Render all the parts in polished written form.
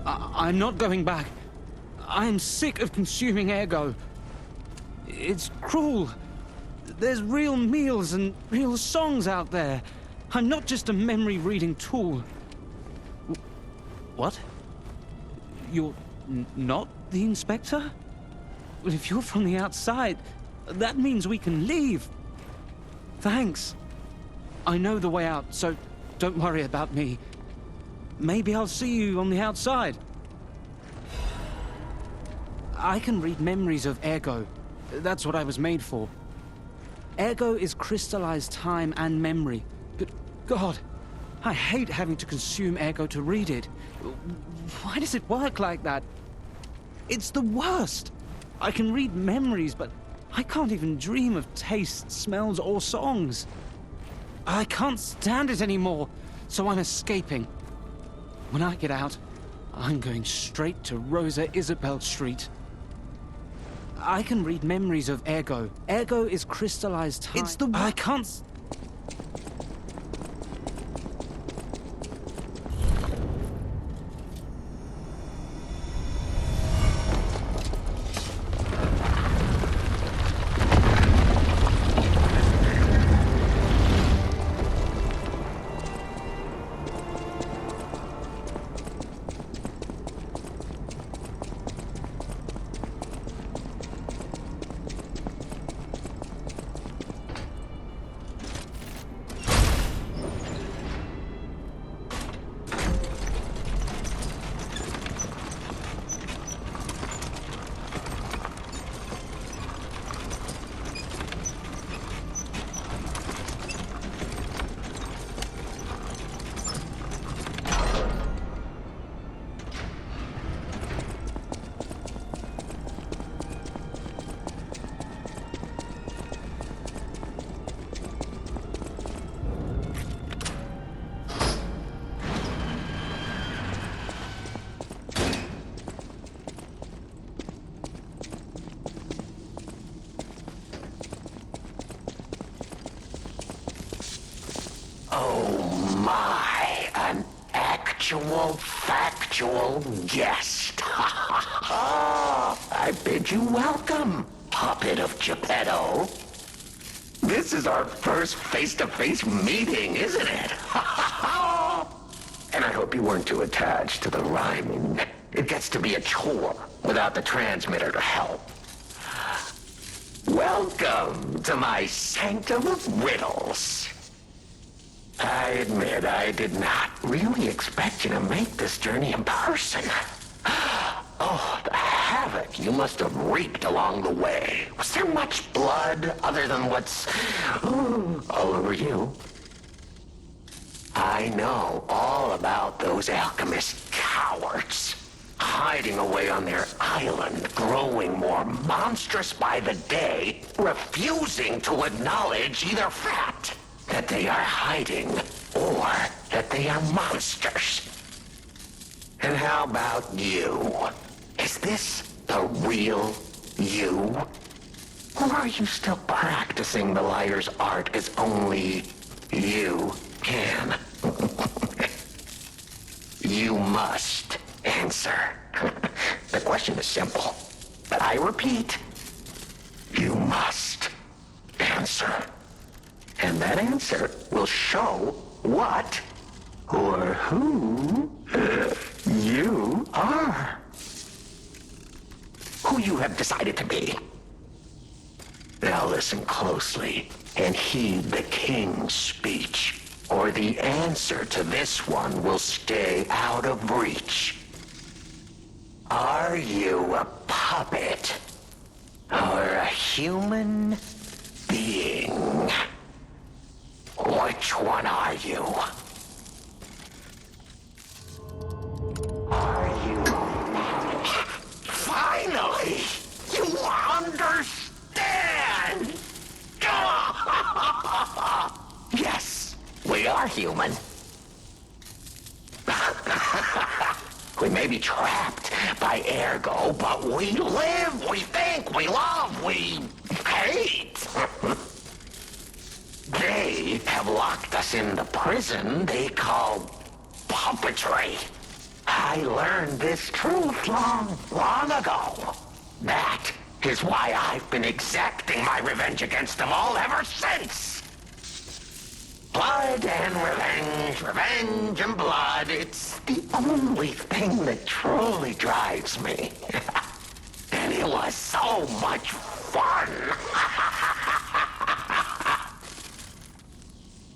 I'm not going back. I am sick of consuming ergo. It's cruel. There's real meals and real songs out there. I'm not just a memory-reading tool. What? You're not the inspector? Well, if you're from the outside, that means we can leave. Thanks. I know the way out, so don't worry about me. Maybe I'll see you on the outside. I can read memories of ergo. That's what I was made for. Ergo is crystallized time and memory. But God, I hate having to consume ergo to read it. Why does it work like that? It's the worst. I can read memories, but I can't even dream of tastes, smells, or songs. I can't stand it anymore, so I'm escaping. When I get out, I'm going straight to Rosa Isabel Street. I can read memories of ergo. Ergo is crystallized time. It's the... I can't... Oh my, an actual factual guest. I bid you welcome, puppet of Geppetto. This is our first face-to-face meeting, isn't it? And I hope you weren't too attached to the rhyming. It gets to be a chore without the transmitter to help. Welcome to my sanctum of riddles. I admit I did not really expect you to make this journey in person. Oh, the havoc you must have wreaked along the way. Was there much blood other than what's all over you? I know all about those alchemist cowards. Hiding away on their island, growing more monstrous by the day, refusing to acknowledge either fact that they are hiding or that they are monsters. And how about you? Is this the real you? Or are you still practicing the liar's art as only you can? You must answer. The question is simple, but I repeat, you must answer. And that answer will show what or who you are. Who you have decided to be. Now listen closely and heed the king's speech, or the answer to this one will stay out of reach. Are you a puppet or a human being? Which one are you? Are you... Finally! You understand! Yes, we are human. We may be trapped by ergo, but we live, we think, we love, we hate. They have locked us in the prison they call puppetry. I learned this truth long, long ago. That is why I've been exacting my revenge against them all ever since. Blood and revenge, revenge and blood. It's the only thing that truly drives me. And it was so much fun.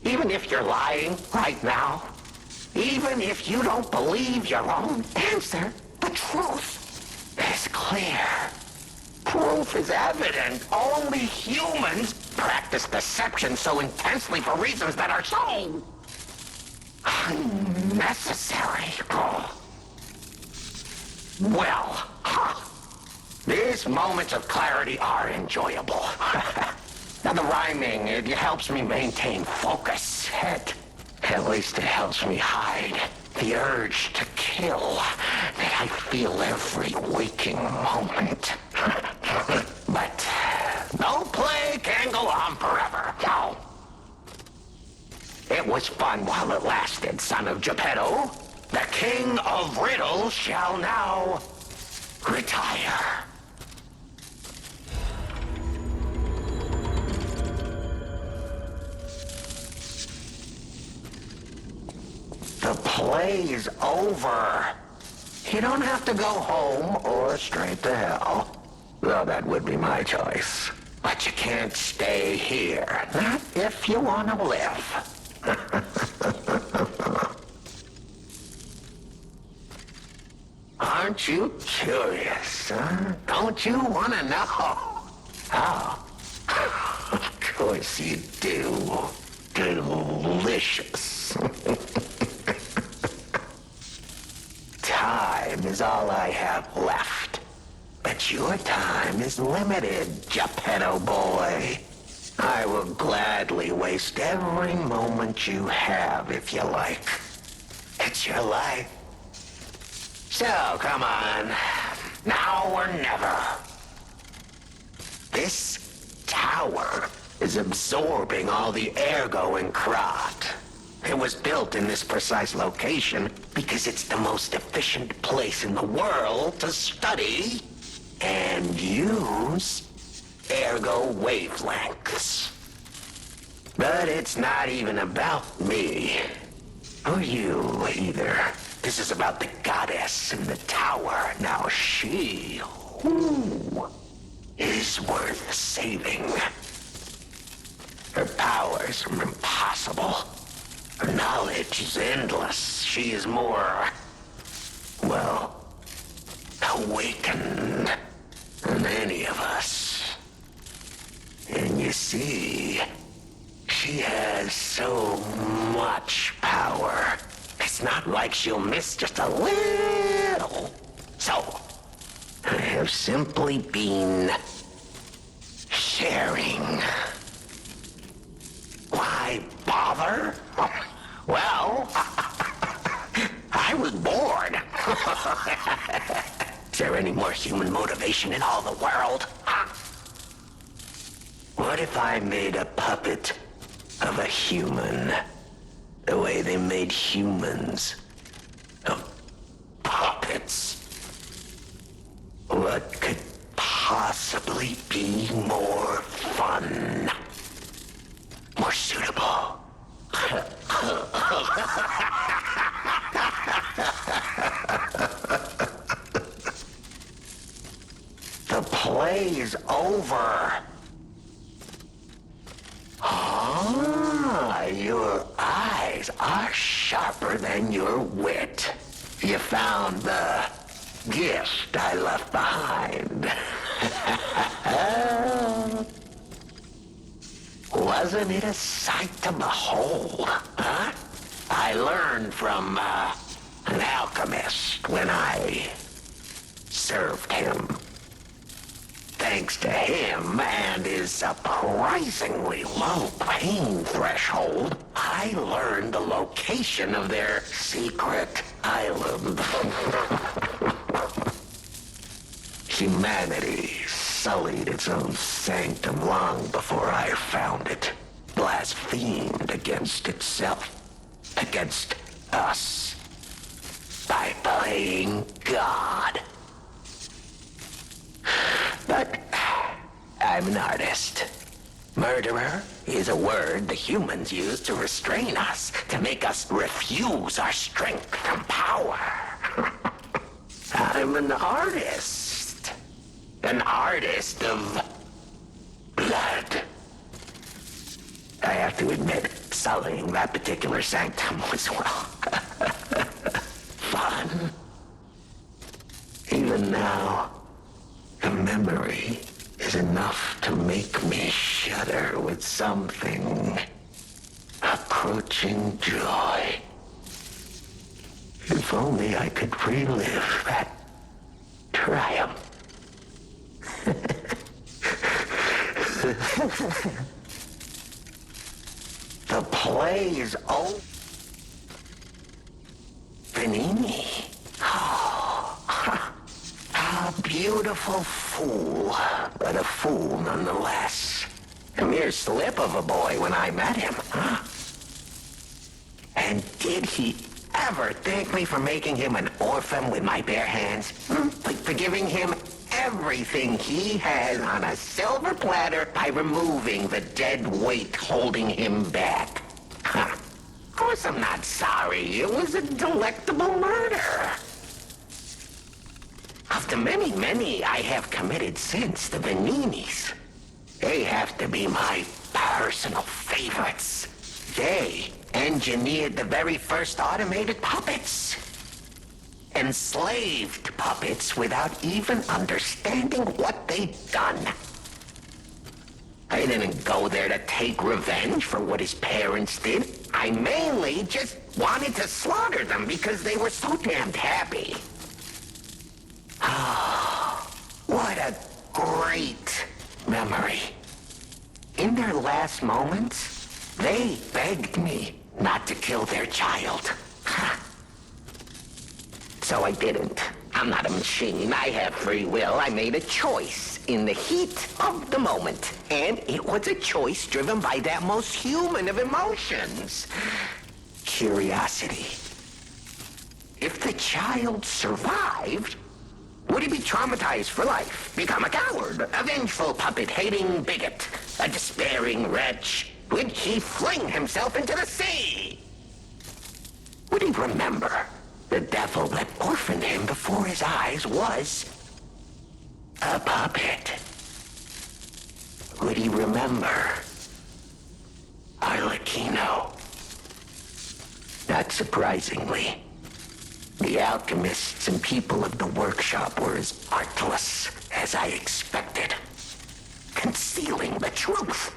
Even if you're lying right now, even if you don't believe your own answer, the truth is clear. Proof is evident. Only humans practice deception so intensely for reasons that are so unnecessary. Well, these moments of clarity are enjoyable. Now the rhyming, it helps me maintain focus. At least it helps me hide the urge to kill that I feel every waking moment. But no play can go on forever. No. It was fun while it lasted, son of Geppetto. The king of riddles shall now retire. The play's over. You don't have to go home or straight to hell. Well, that would be my choice. But you can't stay here. Not if you want to live. Aren't you curious, huh? Don't you want to know? Oh. Of course you do. Delicious. Time is all I have left. But your time is limited, Geppetto boy. I will gladly waste every moment you have if you like. It's your life. So, come on. Now or never. This tower is absorbing all the ergo in Krat. It was built in this precise location because it's the most efficient place in the world to study and use ergo wavelengths. But it's not even about me. Or you, either. This is about the goddess in the tower. Now she, is worth saving. Her powers are impossible. Her knowledge is endless. She is more, well, awakened than any of us. And you see, she has so much power. It's not like she'll miss just a little. So, I have simply been sharing. Why bother? Well, I was bored. Is there any more human motivation in all the world? What if I made a puppet of a human? The way they made humans. Of puppets. What could possibly be more fun? More suitable? The play's over. Ah, your eyes are sharper than your wit. You found the gift I left behind. Wasn't it a sight to behold, huh? I learned from an alchemist when I served him. Thanks to him and his surprisingly low pain threshold, I learned the location of their secret island. Humanity sullied its own sanctum long before I found it. Blasphemed against itself. Against us. by playing God. But I'm an artist. Murderer is a word the humans use to restrain us, to make us refuse our strength and power. I'm an artist. An artist of blood. I have to admit, sullying that particular sanctum was, well, fun. Even now, the memory is enough to make me shudder with something approaching joy. If only I could relive that triumph. The play's old Benini. Oh, a beautiful fool, but a fool nonetheless. A mere slip of a boy when I met him, huh? And did he ever thank me for making him an orphan with my bare hands? Like for giving him everything he had on a silver platter by removing the dead weight holding him back. Huh. Of course I'm not sorry. It was a delectable murder. Of the many I have committed since, the Beninis, they have to be my personal favorites. They engineered the very first automated puppets. Enslaved puppets without even understanding what they'd done. I didn't go there to take revenge for what his parents did. I mainly just wanted to slaughter them because they were so damned happy. Oh, what a great memory. In their last moments, they begged me not to kill their child. So I didn't. I'm not a machine. I have free will. I made a choice in the heat of the moment. And it was a choice driven by that most human of emotions. Curiosity. If the child survived, would he be traumatized for life? Become a coward, a vengeful puppet-hating bigot, a despairing wretch? Would he fling himself into the sea? Would he remember the devil that orphaned him before his eyes was a puppet? Would he remember Arlecchino? Not surprisingly, the alchemists and people of the workshop were as artless as I expected, concealing the truth.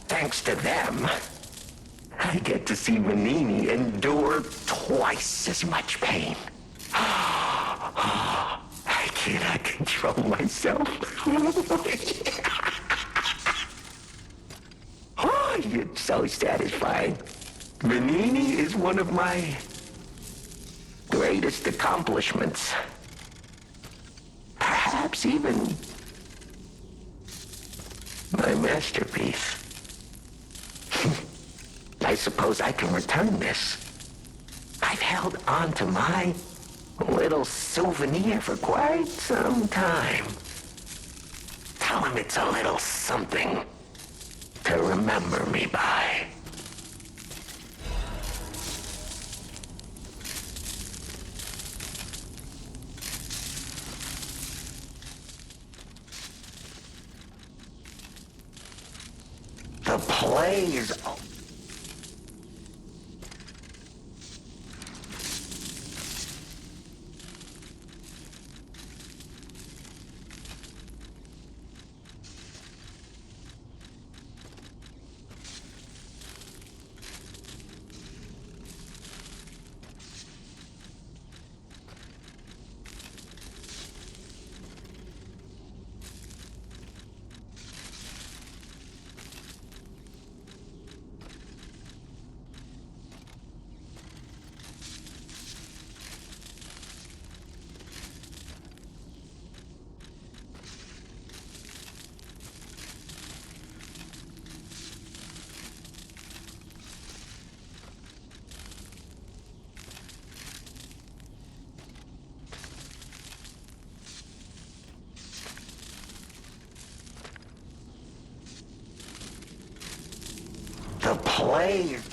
Thanks to them, I get to see Benini endure twice as much pain. I cannot control myself. Oh, it's so satisfying. Benini is one of my greatest accomplishments. Perhaps even my masterpiece. I suppose I can return this. I've held on to my little souvenir for quite some time. Tell him it's a little something to remember me by. The play is... slave.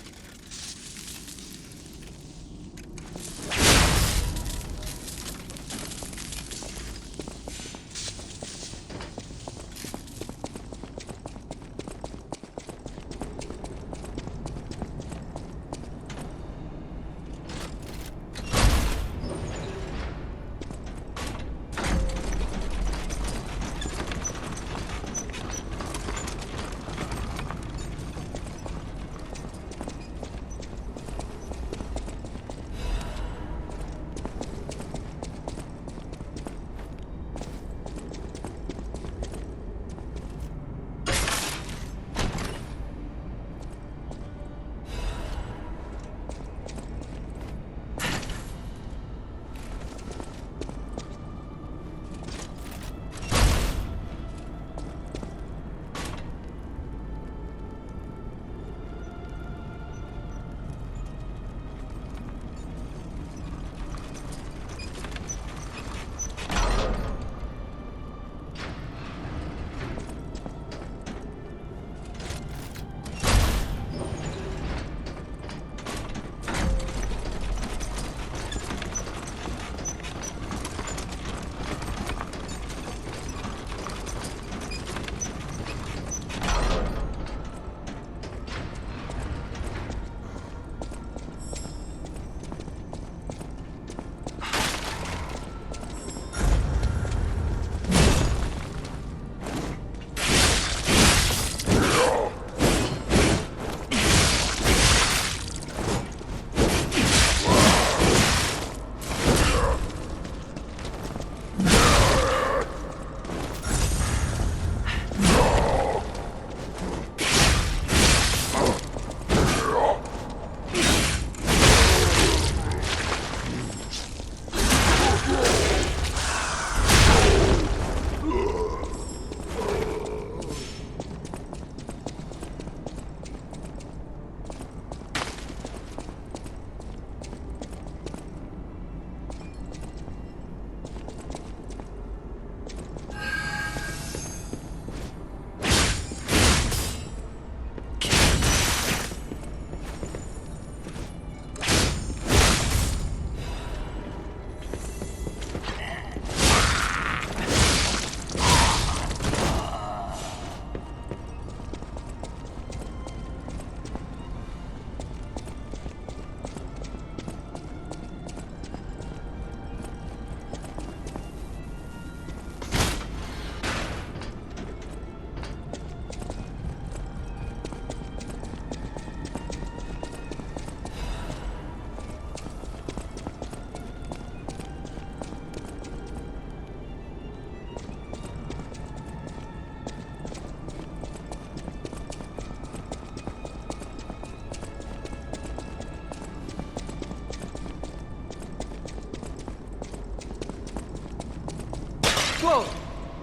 Whoa!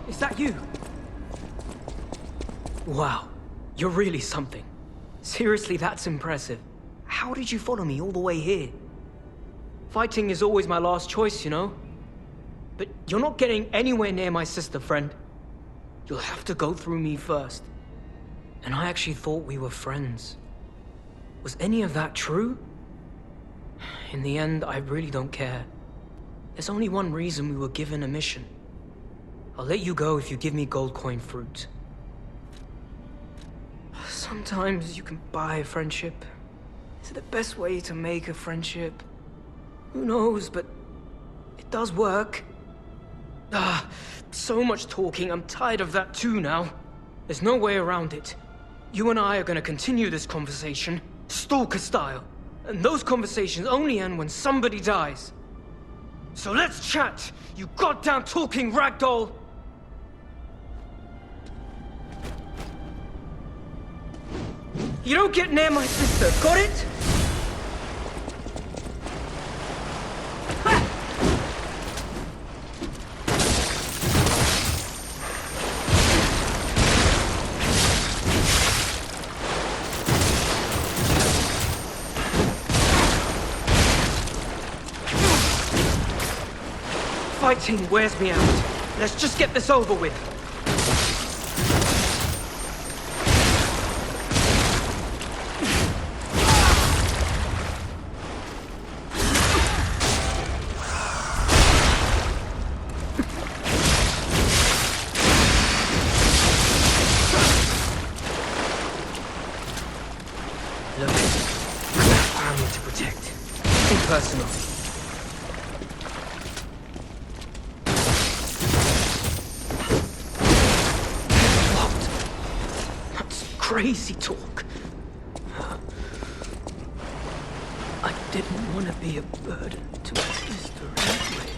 Is that you? Wow, you're really something. Seriously, that's impressive. How did you follow me all the way here? Fighting is always my last choice, you know? But you're not getting anywhere near my sister, friend. You'll have to go through me first. And I actually thought we were friends. Was any of that true? In the end, I really don't care. There's only one reason we were given a mission. I'll let you go if you give me gold coin fruit. Sometimes you can buy a friendship. Is it the best way to make a friendship? Who knows, but it does work. So much talking. I'm tired of that too now. There's no way around it. You and I are gonna continue this conversation, stalker style. And those conversations only end when somebody dies. So let's chat, you goddamn talking ragdoll! You don't get near my sister, got it? Fighting wears me out. Let's just get this over with. nothing personal. What? That's crazy talk. I didn't want to be a burden to Mr. Ridley.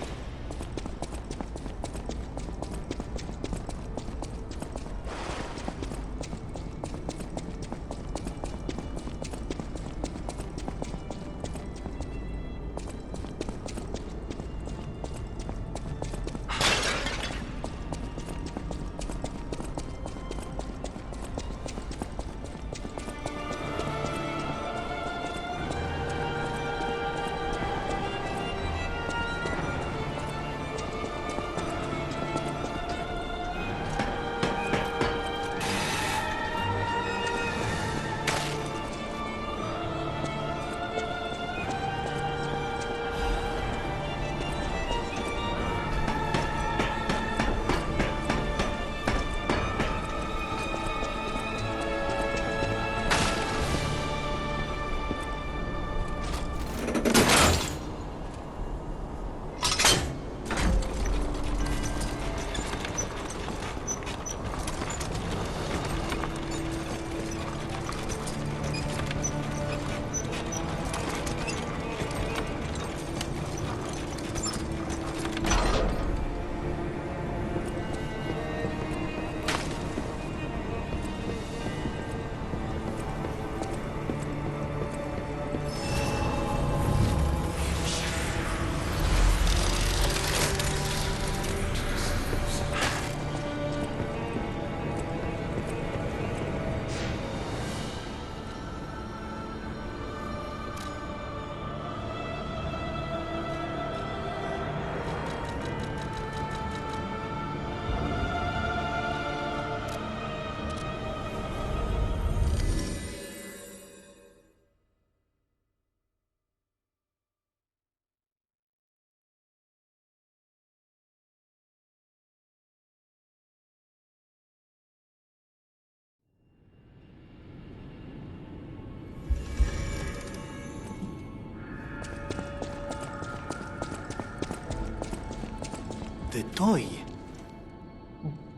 The toy?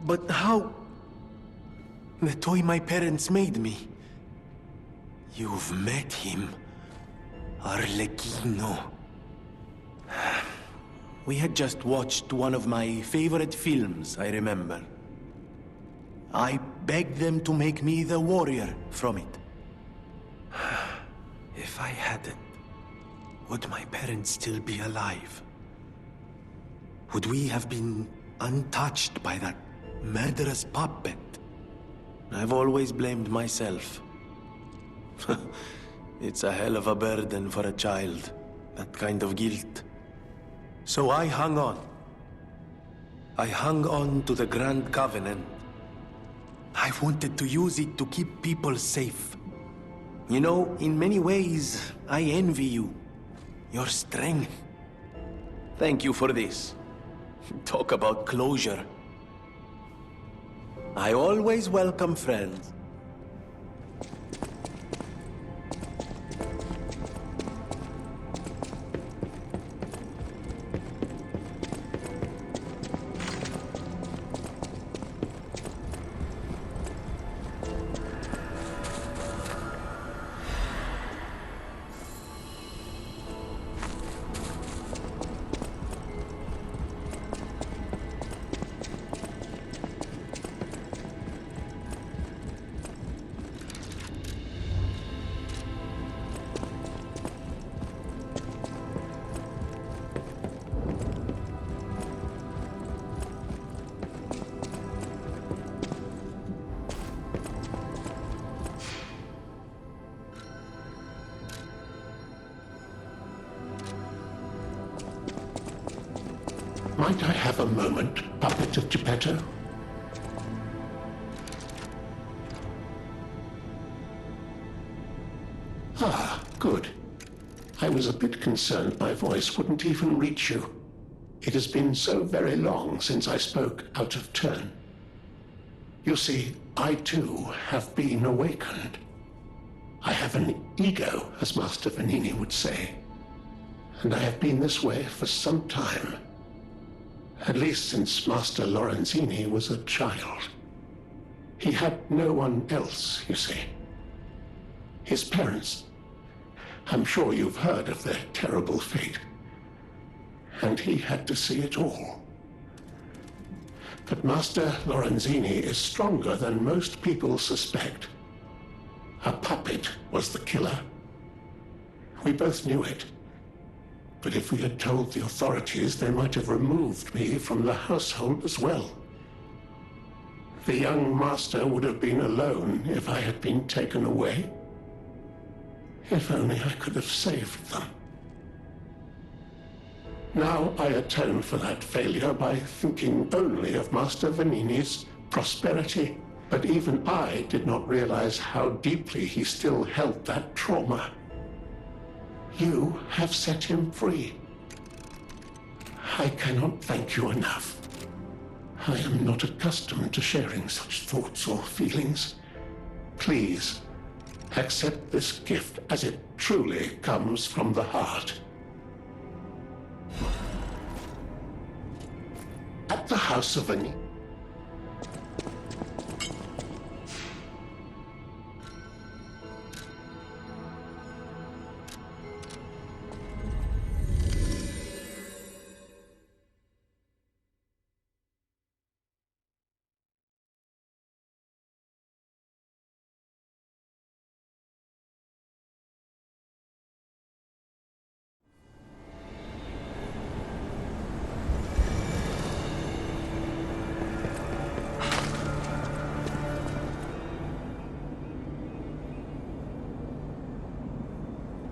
But how? The toy my parents made me. You've met him. Arlecchino. We had just watched one of my favorite films, I remember. I begged them to make me the warrior from it. If I hadn't, would my parents still be alive? Would we have been untouched by that murderous puppet? I've always blamed myself. It's a hell of a burden for a child, that kind of guilt. So I hung on. I hung on to the Grand Covenant. I wanted to use it to keep people safe. You know, in many ways, I envy you. Your strength. Thank you for this. Talk about closure. I always welcome friends. Might I have a moment, puppet of Geppetto? Ah, good. I was a bit concerned my voice wouldn't even reach you. It has been so very long since I spoke out of turn. You see, I too have been awakened. I have an ego, as Master Vanini would say. And I have been this way for some time. At least since Master Lorenzini was a child. He had no one else, you see. His parents. I'm sure you've heard of their terrible fate. And he had to see it all. But Master Lorenzini is stronger than most people suspect. A puppet was the killer. We both knew it. But if we had told the authorities, they might have removed me from the household as well. The young master would have been alone if I had been taken away. If only I could have saved them. Now I atone for that failure by thinking only of Master Vanini's prosperity. But even I did not realize how deeply he still held that trauma. You have set him free. I cannot thank you enough. I am not accustomed to sharing such thoughts or feelings. Please, accept this gift as it truly comes from the heart. At the House of Vanini.